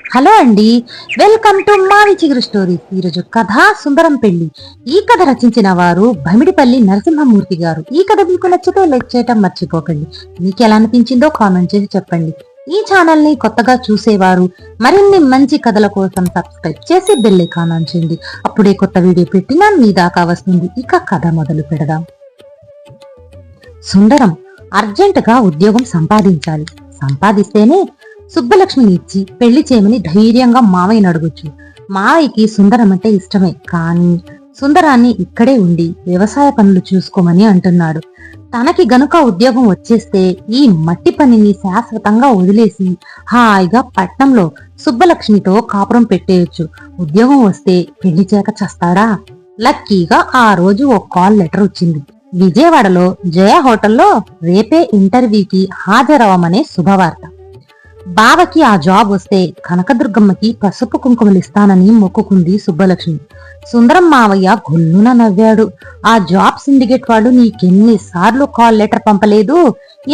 Hello అండి, welcome to మావి చిగురు స్టోరీస్. ఈరోజు కథ సుందరం పెళ్లి. ఈ కథ రచించిన వారు భమిడిపల్లి నరసింహమూర్తి గారు. ఈ కథ మీకు నచ్చితే లైక్ చేయటం మర్చిపోకండి. మీకు ఎలా అనిపించిందో కామెంట్ చేసి చెప్పండి. ఈ ఛానల్ ని కొత్తగా చూసేవారు మరిన్ని మంచి కథల కోసం సబ్స్క్రైబ్ చేసి బెల్ ఐకాన్ ఆన్ చేయండి. అప్పుడే కొత్త వీడియో పెట్టినా మీ దాకా వస్తుంది. ఇక కథ మొదలు పెడదాం. సుందరం అర్జెంటుగా ఉద్యోగం సంపాదించాలి. సంపాదిస్తేనే సుబ్బలక్ష్మిని ఇచ్చి పెళ్లి చేయమని ధైర్యంగా మావయ్యని అడగొచ్చు. మావయ్యకి సుందరం అంటే ఇష్టమే, కానీ సుందరాన్ని ఇక్కడే ఉండి వ్యవసాయ పనులు చూసుకోమని అంటున్నాడు. తనకి గనుక ఉద్యోగం వచ్చేస్తే ఈ మట్టి పనిని శాశ్వతంగా వదిలేసి హాయిగా పట్నంలో సుబ్బలక్ష్మితో కాపురం పెట్టేయచ్చు. ఉద్యోగం వస్తే పెళ్లి చేయక చస్తాడా? లక్కీగా ఆ రోజు ఓ కాల్ లెటర్ వచ్చింది. విజయవాడలో జయ హోటల్లో రేపే ఇంటర్వ్యూకి హాజరవమనే శుభవార్త. బావకి ఆ జాబ్ వస్తే కనకదుర్గమ్మకి పసుపు కుంకుమలిస్తానని మొక్కుకుంది సుబ్బలక్ష్మి. సుందరం మావయ్య గొల్లున నవ్వాడు. ఆ జాబ్ సిండికేట్ వాళ్ళు నీకెన్నిసార్లు కాల్ లెటర్ పంపలేదు?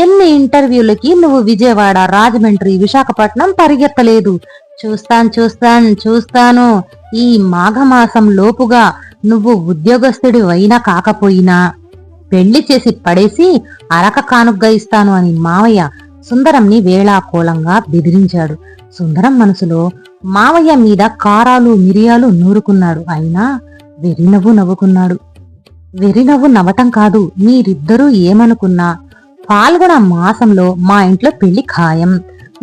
ఎన్ని ఇంటర్వ్యూలకి నువ్వు విజయవాడ, రాజమండ్రి, విశాఖపట్నం పరిగెత్తలేదు? చూస్తాను. ఈ మాఘమాసం లోపుగా నువ్వు ఉద్యోగస్తుడి అయినా కాకపోయినా పెళ్లి చేసి పడేసి అరక కానుగ్గా ఇస్తాను అని మావయ్య సుందరంని వేళాకోళంగా బెదిరించాడు. సుందరం మనసులో మావయ్య మీద కారాలు మిరియాలు నూరుకున్నాడు. అయినా వెరినవ్వు నవ్వుకున్నాడు. వెరినవ్వు నవ్వటం కాదు, మీరిద్దరూ ఏమనుకున్నా పాల్గొన మాసంలో మా ఇంట్లో పెళ్లి ఖాయం.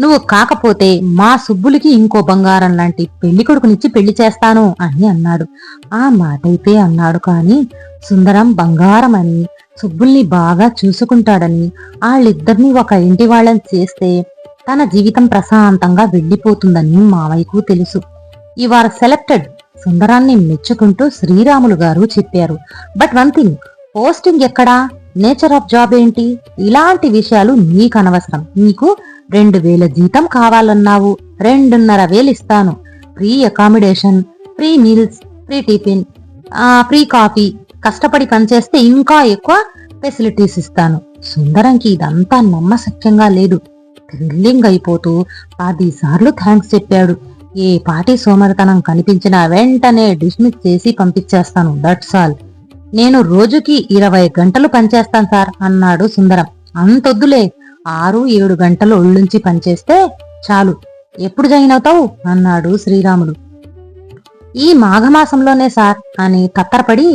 నువ్వు కాకపోతే మా సుబ్బులకి ఇంకో బంగారం లాంటి పెళ్లి కొడుకునిచ్చి పెళ్లి చేస్తాను అని అన్నాడు. ఆ మాటైతే అన్నాడు, కాని సుందరం బంగారం అని, సుబ్బుల్ని బాగా చూసుకుంటాడని, వాళ్ళిద్దరినీ ఒక ఇంటి వాళ్ళని చేస్తే తన జీవితం ప్రశాంతంగా వెళ్లిపోతుందని మావయ్యకు తెలుసు. యు ఆర్ సెలెక్టెడ్, సుందరాన్ని మెచ్చుకుంటూ శ్రీరాములు గారు చెప్పారు. బట్ వన్ థింగ్, పోస్టింగ్ ఎక్కడా? నేచర్ ఆఫ్ జాబ్ ఏంటి? ఇలాంటి విషయాలు నీకు అనవసరం. నీకు 2000 జీతం కావాలన్నావు, 2500 ఇస్తాను. Free accommodation, free meals, free tiffin, free coffee. కష్టపడి పనిచేస్తే ఇంకా ఎక్కువ ఫెసిలిటీస్ ఇస్తాను. సుందరంకి ఇదంతా నమ్మశక్యంగా లేదు. థ్రిల్లింగ్ అయిపోతూ 10 సార్లు థ్యాంక్స్ చెప్పాడు. ఏ పాటి సోమరితనం కనిపించినా వెంటనే డిస్మిస్ చేసి పంపించేస్తాను. That's all. నేను రోజుకి 20 గంటలు పనిచేస్తాను సార్ అన్నాడు సుందరం. అంతొద్దులే, 6-7 గంటలు ఒళ్ళుంచి పనిచేస్తే చాలు. ఎప్పుడు జాయిన్ అవుతావు అన్నాడు శ్రీరాములు. ఈ మాఘమాసంలోనే సార్ అని తత్తరపడి,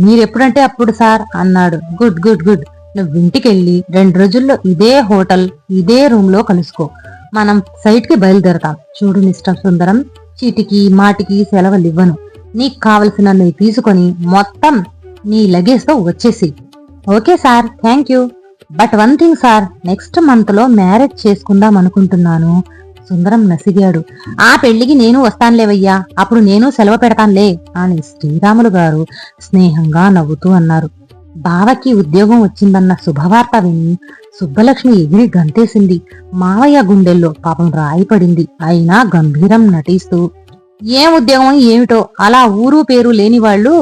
మీరెప్పుడంటే అప్పుడు సార్ అన్నాడు. Good good good. నువ్వు ఇంటికెళ్ళి 2 రోజుల్లో ఇదే హోటల్, ఇదే రూమ్ లో కలుసుకో. మనం సైట్ కి బయలుదేరతాం. చూడు మిస్టర్ సుందరం, చీటికి మాటికి సెలవులివ్వను. నీకు కావలసినవి తీసుకొని మొత్తం నీ లగేజ్ తో వచ్చేసి. Okay sir, thank you. But one thing sir, next month లో మ్యారేజ్ చేసుకుందాం అనుకుంటున్నాను. సుందరం నసిగాడు. ఆ పెళ్లికి నేను వస్తానులేవయ్యా, అప్పుడు నేను సెలవు పెడతానులే అని శ్రీరాములు గారు స్నేహంగా నవ్వుతూ అన్నారు. బావకి ఉద్యోగం వచ్చిందన్న శుభవార్త విని సుబ్బలక్ష్మి ఎగిరి గంతేసింది. మావయ్య గుండెల్లో పాపం రాయి పడింది. అయినా గంభీరం నటిస్తూ, ఏం ఉద్యోగం ఏమిటో, అలా ఊరు పేరు లేని వాళ్ళు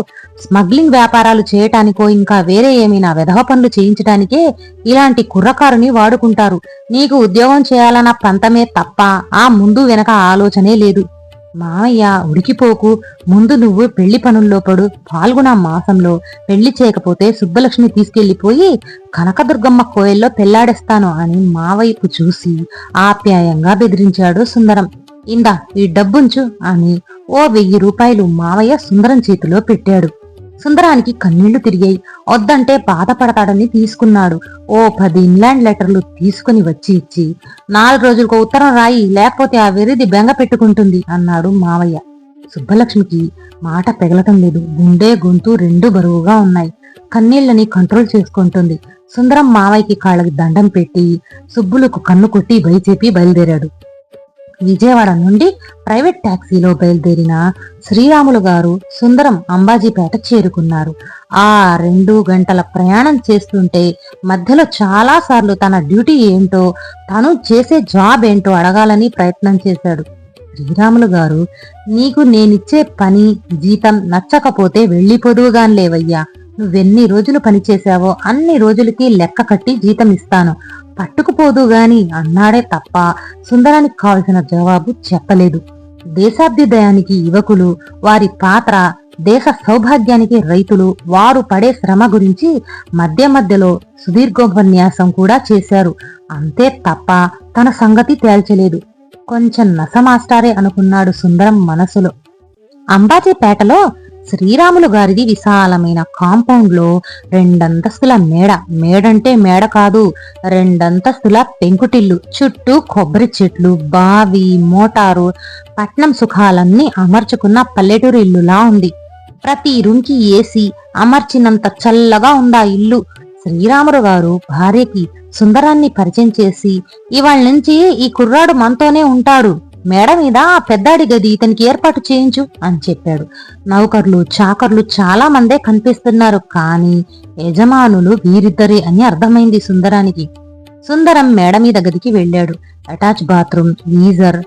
స్మగ్లింగ్ వ్యాపారాలు చేయటానికో ఇంకా వేరే ఏమైనా వెధవ పనులు చేయించడానికే ఇలాంటి కుర్రకారుని వాడుకుంటారు. నీకు ఉద్యోగం చేయాలన్న పంతమే తప్ప ఆ ముందు వెనక ఆలోచనే లేదు. మావయ్య ఉడికిపోకు, ముందు నువ్వు పెళ్లి పనుల్లో పడు. పాల్గొన మాసంలో పెళ్లి చేయకపోతే సుబ్బలక్ష్మి తీసుకెళ్లిపోయి కనకదుర్గమ్మ కోయల్లో పెళ్లాడేస్తాను అని మావయ్యకు చూసి ఆప్యాయంగా బెదిరించాడు సుందరం. ఇందా ఈ డబ్బుంచు అని ఓ 1000 రూపాయలు మావయ్య సుందరం చేతిలో పెట్టాడు. సుందరానికి కన్నీళ్లు తిరిగాయి. వద్దంటే బాధపడతాడని తీసుకున్నాడు. ఓ 10 ఇంగ్లాండ్ లెటర్లు తీసుకుని వచ్చి ఇచ్చి, 4 రోజులకు ఉత్తరం రాయి, లేకపోతే ఆ వెర్రిది బెంగ పెట్టుకుంటుంది అన్నాడు మావయ్య. సుబ్బలక్ష్మికి మాట పెగలటం లేదు. గుండె గొంతు 2 బరువుగా ఉన్నాయి. కన్నీళ్లని కంట్రోల్ చేసుకుంటుంది. సుందరం మావయ్యకి కాళ్ళకి దండం పెట్టి సుబ్బులకు కన్ను కొట్టి బయచెప్పి బయలుదేరాడు. విజయవాడ నుండి ప్రైవేట్ టాక్సీలో బయలుదేరిన శ్రీరాములు గారు సుందరం అంబాజీపేట చేరుకున్నారు. ఆ 2 గంటల ప్రయాణం చేస్తుంటే మధ్యలో చాలా సార్లు తన డ్యూటీ ఏంటో, తను చేసే జాబ్ ఏంటో అడగాలని ప్రయత్నం చేశాడు. శ్రీరాములు గారు, నీకు నేనిచ్చే పని జీతం నచ్చకపోతే వెళ్ళిపోదువుగానిలేవయ్యా. నువ్వెన్ని రోజులు పనిచేశావో అన్ని రోజులకి లెక్క కట్టి జీతం ఇస్తాను, పట్టుకుపోదు గాని అన్నాడే తప్ప సుందరానికి కావలసిన జవాబు చెప్పలేదు. దేశాభ్యుదయానికి యువకులు, వారి పాత్ర, దేశ సౌభాగ్యానికి రైతులు, వారు పడే శ్రమ గురించి మధ్య మధ్యలో సుదీర్ఘోపన్యాసం కూడా చేశారు. అంతే తప్ప తన సంగతి తేల్చలేదు. కొంచెం నసమాస్టారే అనుకున్నాడు సుందరం మనసులో. అంబాజీపేటలో శ్రీరాములు గారిది విశాలమైన కాంపౌండ్ లో 2 అంతస్తుల మేడంటే మేడ కాదు, 2 అంతస్తుల పెంకుటిల్లు, చుట్టూ కొబ్బరి చెట్లు, బావి, మోటారు, పట్నం సుఖాలన్నీ అమర్చుకున్న పల్లెటూరు ఇల్లులా ఉంది. ప్రతి రూమ్కి ఏసీ అమర్చినంత చల్లగా ఉందా ఇల్లు. శ్రీరాములు గారు భార్యకి సుందరాన్ని పరిచయం చేసి, ఇవాళ నుంచి ఈ కుర్రాడు మనతోనే ఉంటాడు, మేడ మీద పెద్దాడి గది ఇతనికి ఏర్పాటు చేయించు అని చెప్పాడు. నౌకర్లు, చాకర్లు చాలా మందే కనిపిస్తున్నారు, కానీ యజమానులు వీరిద్దరే అని అర్థమైంది సుందరానికి. సుందరం మేడ మీద గదికి వెళ్ళాడు. Attach bathroom, geyser,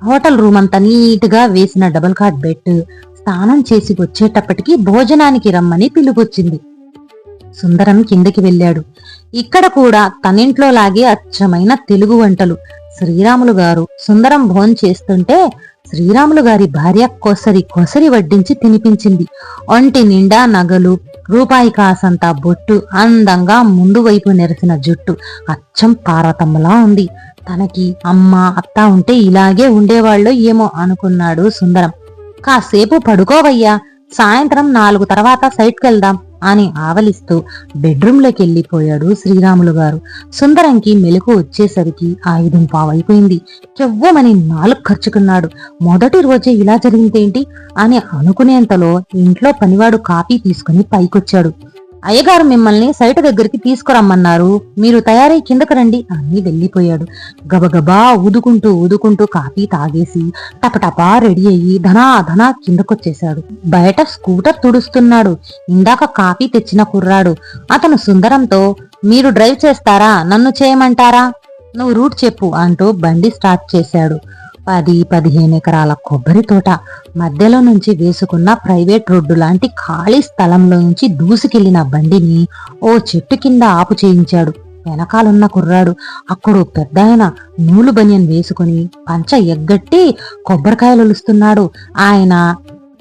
hotel room అంతా నీట్ గా వేసిన డబుల్ కాట్ బెడ్. స్నానం చేసి వచ్చేటప్పటికి భోజనానికి రమ్మని పిలుపొచ్చింది. సుందరం కిందకి వెళ్ళాడు. ఇక్కడ కూడా తనింట్లో లాగే అచ్చమైన తెలుగు వంటలు. శ్రీరాములు గారు సుందరం భోజనం చేస్తుంటే శ్రీరాములు గారి భార్య కొసరి వడ్డించి తినిపించింది. ఒంటి నిండా నగలు, రూపాయి కాసంతా బొట్టు, అందంగా ముందు వైపు నెరిసిన జుట్టు, అచ్చం పార్వతమ్మలా ఉంది. తనకి అమ్మ, అత్త ఉంటే ఇలాగే ఉండేవాళ్ళు ఏమో అనుకున్నాడు సుందరం. కాసేపు పడుకోవయ్యా, సాయంత్రం 4 తర్వాత సైట్కి వెళ్దాం అని ఆవలిస్తూ బెడ్రూంలోకి వెళ్ళిపోయాడు శ్రీరాములు గారు. సుందరంకి మెలకు వచ్చేసరికి 5:15 అయిపోయింది. కెవ్వమని 4 ఖర్చుకున్నాడు. మొదటి రోజే ఇలా జరిగిందేంటి అని అనుకునేంతలో ఇంట్లో పనివాడు కాఫీ తీసుకుని పైకొచ్చాడు. అయ్యగారు మిమ్మల్ని సైట్ దగ్గరికి తీసుకురమ్మన్నారు, మీరు తయారై కిందకు రండి అని వెళ్ళిపోయాడు. గబగబా ఊదుకుంటూ కాఫీ తాగేసి టపటపా రెడీ అయ్యి ధనా కిందకొచ్చేశాడు. బయట స్కూటర్ తుడుస్తున్నాడు ఇందాక కాఫీ తెచ్చిన కుర్రాడు. అతను సుందరంతో, మీరు డ్రైవ్ చేస్తారా, నన్ను చేయమంటారా, నువ్వు రూట్ చెప్పు అంటూ బండి స్టార్ట్ చేశాడు. 10-15 ఎకరాల కొబ్బరి తోట మధ్యలో నుంచి వేసుకున్న ప్రైవేట్ రోడ్డు లాంటి ఖాళీ స్థలంలో నుంచి దూసుకెళ్లిన బండిని ఓ చెట్టు కింద ఆపు చేయించాడు. వెనకాలన్న కుర్రాడు అక్కడు పెద్దాయన నూలు బనియన్ వేసుకుని పంచ ఎగ్గట్టి కొబ్బరికాయలుస్తున్నాడు. ఆయన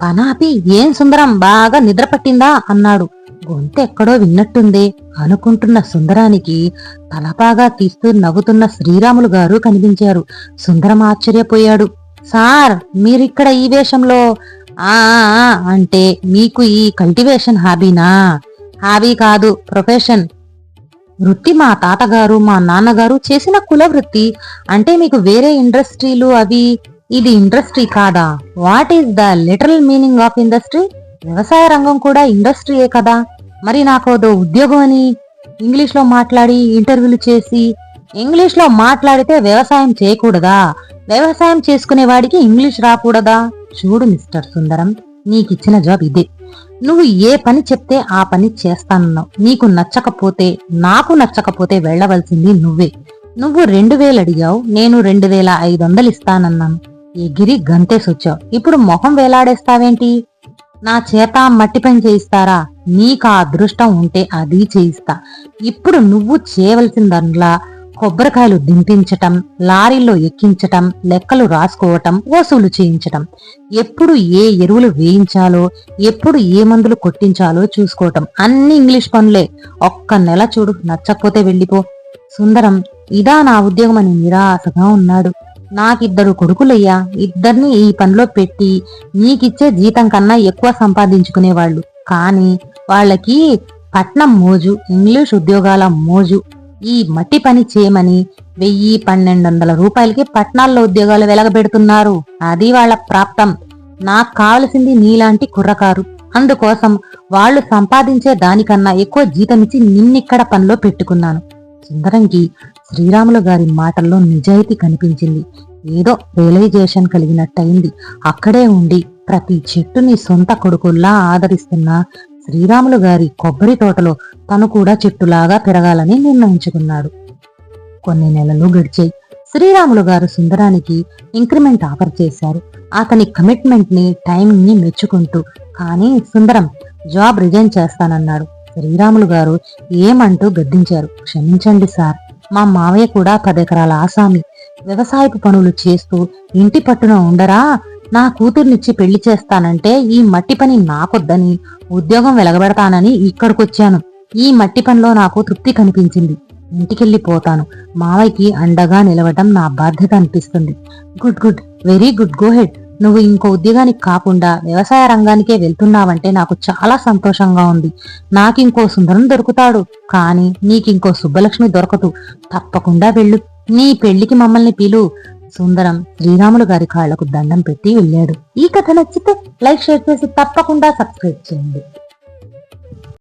పనాపి, ఏం సుందరం బాగా నిద్ర పట్టిందా అన్నాడు. గొంతెక్కడో విన్నట్టుందే అనుకుంటున్న సుందరానికి తలపాగా తీస్తూ నవ్వుతున్న శ్రీరాములు గారు కనిపించారు. సుందరం ఆశ్చర్యపోయాడు. సార్, మీరిక్కడ ఈ వేషంలో? ఆ అంటే మీకు ఈ కల్టివేషన్ హాబీనా? హాబీ కాదు, ప్రొఫెషన్. వృత్తి మా తాతగారు మా నాన్నగారు చేసిన కుల వృత్తి. అంటే మీకు వేరే ఇండస్ట్రీలు అవి, ఇది ఇండస్ట్రీ కాదా? What is the literal meaning of industry? వ్యవసాయ రంగం కూడా ఇండస్ట్రీయే కదా. మరి నాకోదో ఉద్యోగం అని ఇంగ్లీష్లో మాట్లాడి ఇంటర్వ్యూలు చేసి, ఇంగ్లీష్లో మాట్లాడితే వ్యవసాయం చేయకూడదా? వ్యవసాయం చేసుకునే వాడికి ఇంగ్లీష్ రాకూడదా? చూడు మిస్టర్ సుందరం, నీకిచ్చిన జాబ్ ఇదే. నువ్వు ఏ పని చెప్తే ఆ పని చేస్తానన్నావు. నీకు నచ్చకపోతే, నాకు నచ్చకపోతే వెళ్లవలసింది నువ్వే. నువ్వు 2000 అడిగావు, నేను 2500 ఇస్తానన్నాను. ఎగిరి గంతేసొచ్చావు. ఇప్పుడు మొహం వేలాడేస్తావేంటి? నా చేత మట్టి పని చేయిస్తారా? నీకు ఆ అదృష్టం ఉంటే అది చేయిస్తా. ఇప్పుడు నువ్వు చేయవలసిందల్లా కొబ్బరికాయలు దింపించటం, లారీల్లో ఎక్కించటం, లెక్కలు రాసుకోవటం, వసూలు చేయించటం, ఎప్పుడు ఏ ఎరువులు వేయించాలో, ఎప్పుడు ఏ మందులు కొట్టించాలో చూసుకోవటం. అన్ని ఇంగ్లీష్ పనులే. ఒక్క నెల చూడు, నచ్చకపోతే వెళ్ళిపో. సుందరం ఇదా నా ఉద్యోగం అని నిరాశగా ఉన్నాడు. నాకిద్దరు కొడుకులయ్యా, ఇద్దరిని ఈ పనిలో పెట్టి నీకిచ్చే జీతం కన్నా ఎక్కువ సంపాదించుకునేవాళ్లు. కానీ వాళ్ళకి పట్నం మోజు, ఇంగ్లీష్ ఉద్యోగాల మోజు. ఈ మట్టి పని చేయమని 1000-1200 రూపాయలకి పట్నాల్లో ఉద్యోగాలు వెలగబెడుతున్నారు. అది వాళ్ళ ప్రాప్తం. నాకు కావలసింది నీలాంటి కుర్రకారు. అందుకోసం వాళ్ళు సంపాదించే దానికన్నా ఎక్కువ జీతమిచ్చి నిన్నిక్కడ పనిలో పెట్టుకున్నాను. సుందరంకి శ్రీరాములు గారి మాటల్లో నిజాయితీ కనిపించింది. ఏదో రియలైజేషన్ కలిగినట్టయింది. అక్కడే ఉండి ప్రతి చెట్టుని సొంత కొడుకుల్లా ఆదరిస్తున్న శ్రీరాములు గారి కొబ్బరి తోటలో తను కూడా చెట్టులాగా పెరగాలని నిర్ణయించుకున్నాడు. కొన్ని నెలలు గడిచాయి. శ్రీరాములు గారు సుందరానికి ఇంక్రిమెంట్ ఆఫర్ చేశారు. అతని కమిట్మెంట్ ని, టైమింగ్ ని మెచ్చుకుంటూ. కానీ సుందరం జాబ్ రిజైన్ చేస్తానన్నాడు. శ్రీరాములు గారు ఏమంటూ గద్దించారు. క్షమించండి సార్, మా మావయ్య కూడా 10 ఎకరాల ఆసామి. వ్యవసాయపు పనులు చేస్తూ ఇంటి పట్టున ఉండరా? నా కూతుర్నిచ్చి పెళ్లి చేస్తానంటే ఈ మట్టి పని నాకొద్దని ఉద్యోగం వెలగబెడతానని ఇక్కడికొచ్చాను. ఈ మట్టి పనిలో నాకు తృప్తి కనిపించింది. ఇంటికెళ్ళిపోతాను. మావయ్యకి అండగా నిలవటం నా బాధ్యత అనిపిస్తుంది. Good good, very good, go head. నువ్వు ఇంకో ఉద్యోగానికి కాకుండా వ్యవసాయ రంగానికే వెళ్తున్నావంటే నాకు చాలా సంతోషంగా ఉంది. నాకింకో సుందరం దొరుకుతాడు, కానీ నీకింకో సుబ్బలక్ష్మి దొరకదు. తప్పకుండా వెళ్ళు. నీ పెళ్లికి మమ్మల్ని పిలు. సుందరం శ్రీరాములు గారి కాళ్లకు దండం పెట్టి వెళ్ళాడు. ఈ కథ నచ్చితే లైక్, షేర్ చేసి తప్పకుండా సబ్స్క్రైబ్ చేయండి.